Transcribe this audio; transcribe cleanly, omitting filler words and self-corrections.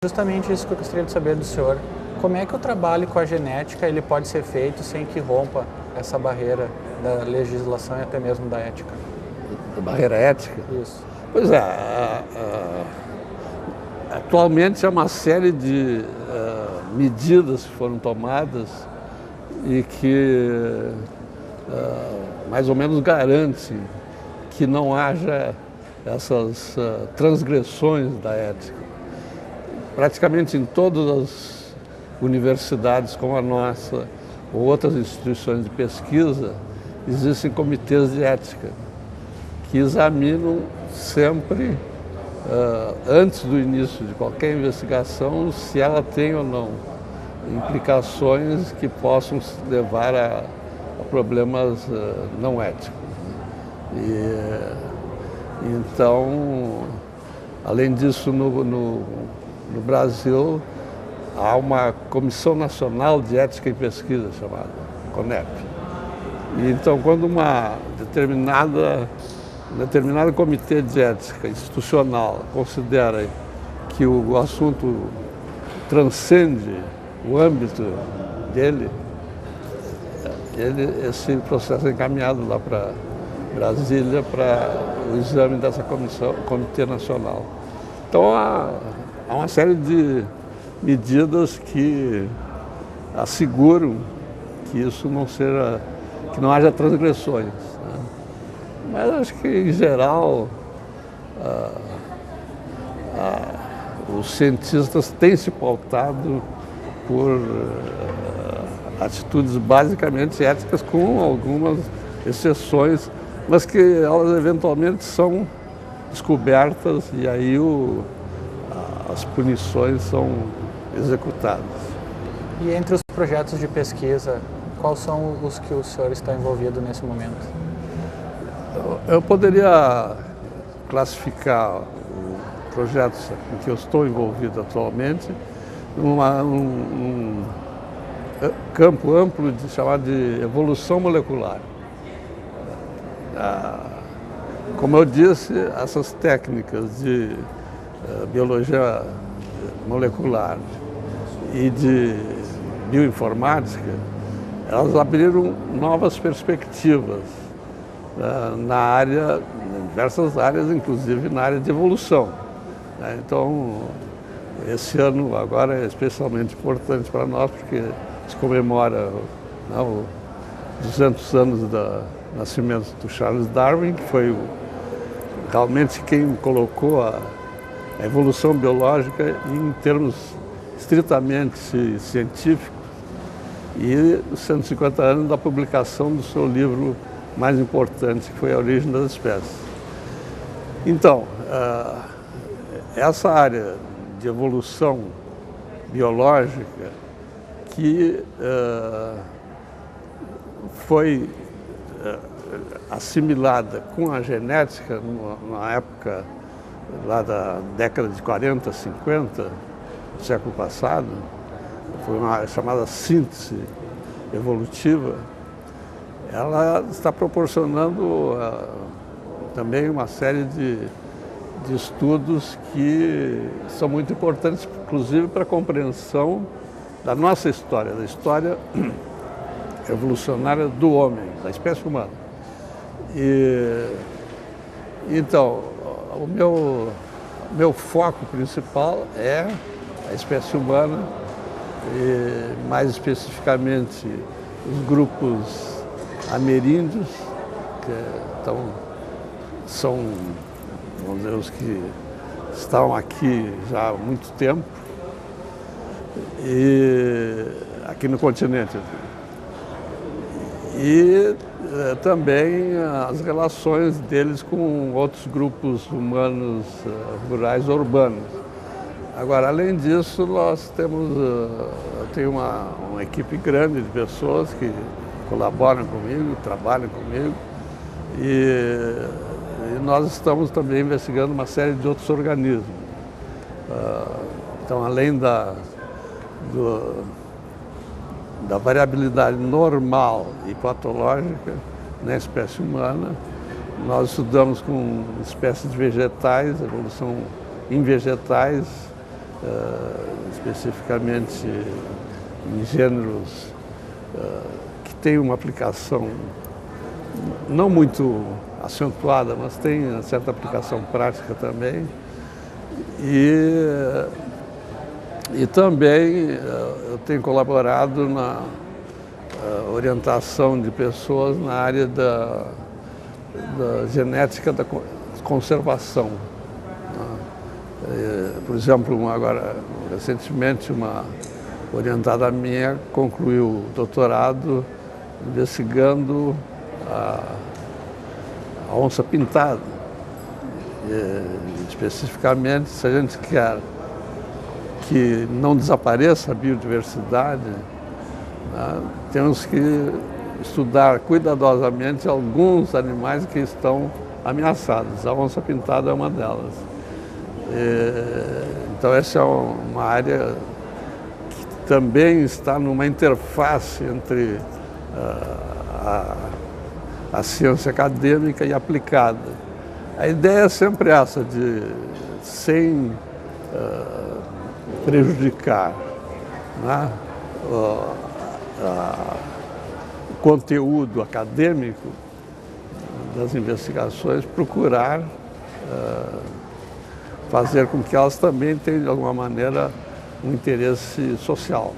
Justamente isso que eu gostaria de saber do senhor. Como é que o trabalho com a genética ele pode ser feito sem que rompa essa barreira da legislação e até mesmo da ética? Da barreira ética? Isso. Pois é, atualmente há uma série de medidas que foram tomadas e que mais ou menos garantem que não haja essas transgressões da ética. Praticamente em todas as universidades como a nossa ou outras instituições de pesquisa, existem comitês de ética que examinam sempre, antes do início de qualquer investigação, se ela tem ou não implicações que possam levar a problemas não éticos. Então, além disso, no Brasil, há uma Comissão Nacional de Ética e Pesquisa, chamada CONEP. E então, quando um determinado comitê de ética institucional considera que o assunto transcende o âmbito dele, esse processo é encaminhado lá para Brasília para o exame dessa comissão, Comitê Nacional. Então, há uma série de medidas que asseguram que isso que não haja transgressões, né? Mas acho que, em geral, os cientistas têm se pautado por atitudes basicamente éticas, com algumas exceções, mas que elas eventualmente são descobertas e aí as punições são executadas. E entre os projetos de pesquisa, quais são os que o senhor está envolvido nesse momento? Eu poderia classificar projetos em que eu estou envolvido atualmente num campo amplo chamado de evolução molecular. Como eu disse, essas técnicas de biologia molecular e de bioinformática, elas abriram novas perspectivas em diversas áreas, inclusive na área de evolução. Então, esse ano agora é especialmente importante para nós, porque se comemora os 200 anos do nascimento do Charles Darwin, que foi realmente quem colocou a evolução biológica em termos estritamente científicos, e os 150 anos da publicação do seu livro mais importante, que foi A Origem das Espécies. Então, essa área de evolução biológica que foi assimilada com a genética na época lá da década de 40, 50, do século passado, foi uma chamada síntese evolutiva. Ela está proporcionando também uma série de estudos que são muito importantes, inclusive para a compreensão da nossa história, da história evolucionária do homem, da espécie humana. Então, o meu foco principal é a espécie humana, e mais especificamente os grupos ameríndios, que são, vamos dizer, os que estão aqui já há muito tempo, e aqui no continente. E também as relações deles com outros grupos humanos rurais ou urbanos. Agora, além disso, nós tenho uma equipe grande de pessoas que colaboram comigo, trabalham comigo, e nós estamos também investigando uma série de outros organismos. Então, além da variabilidade normal e patológica na espécie humana, nós estudamos com espécies de vegetais, evolução em vegetais, especificamente em gêneros que têm uma aplicação não muito acentuada, mas tem uma certa aplicação prática também. E também eu tenho colaborado na orientação de pessoas na área da genética da conservação. Por exemplo, agora, recentemente, uma orientada minha concluiu o doutorado investigando a onça pintada. Especificamente, se a gente quer que não desapareça a biodiversidade, né, temos que estudar cuidadosamente alguns animais que estão ameaçados. A onça pintada é uma delas. Então essa é uma área que também está numa interface entre a ciência acadêmica e aplicada. A ideia é sempre essa, de sem prejudicar, né, o conteúdo acadêmico das investigações, procurar fazer com que elas também tenham, de alguma maneira, um interesse social.